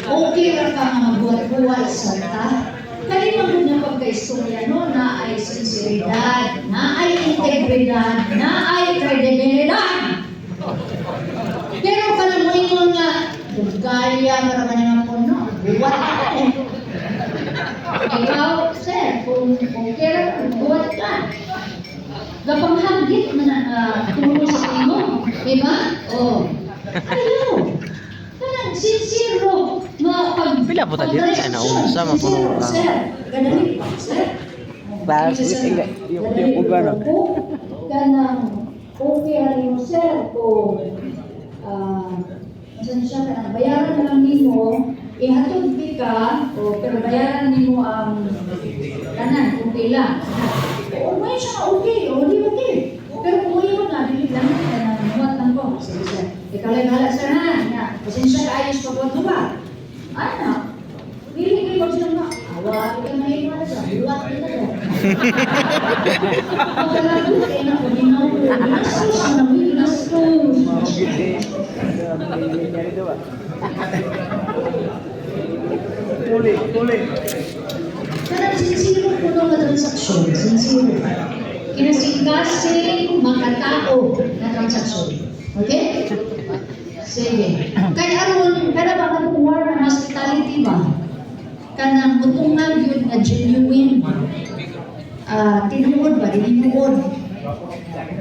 Okay ra ka nga magbuhat-buhat sa ta. Kali magud nga pagkaistorya no, na ay sinseridad, na ay integridad, na ay kredibilidad. Pero kanang mo ingon nga gaya para man nga puno, buhat ka eh. Ikaw, sir, kung okay ra buhat ka. Gapanghagit na tulo sa imo, di ba? Oh. Ayaw. Kanang sincero Pila po tadi sa naunsa mapuno ka. Sir, ganali pa, sir. Bahas yung ugana. Kanang okay rin mo, sir, kung masan siya kanang bayaran na lang nimo, ihatod ka, pero bayaran nimo ang kanan, kung pila. O may siya okay, o di okay. Pero kung mo na, dili lang ka na muwat lang ko. Sige, sir. Ikaw-hala, sir, ha? Pasensya ka ayos pagwat-buhat. Ano? Pili kayo pag sila awa, ikaw na yung mga sa buwat nila ko. Pagkalagot kayo na, kung ginaw ko, ginastos na, ginastos. Uli. Karang sincere po ng transaksyon, sincere. Kinasing-kasing makatao na transaksyon. Okay? Sige. Kaya aron, kada ba katuwar ng hospitality ba? Kanang butungan yun na genuine. Tinuod ba? Tinuod.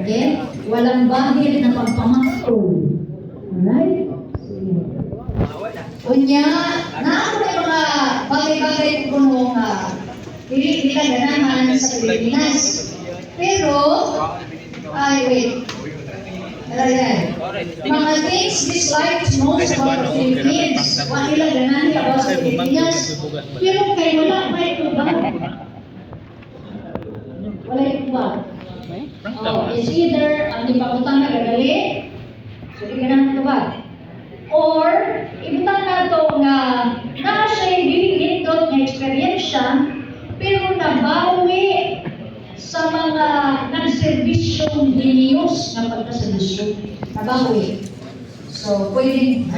Okay? Walang bahil na pagpamakto. Alright? Sige. Kunya, naako na yung mga bagay-bagay kung pili nila ganahan sa Pilipinas. Pero, wait. Mga things disliked most about the Philippines. Wala nila ganahan about sa Pilipinas. Pero kayo wala, may tubag. Wala yung tubag. It's either ang ipakutang na gagali, so di ganahan tubag. Or, ibutang na ito nga na siya yung dilingindot na eksperyensya, pero nabawi sa mga nagservisyong diniyos na pagkaservisyo. Nabawi. So, pwede,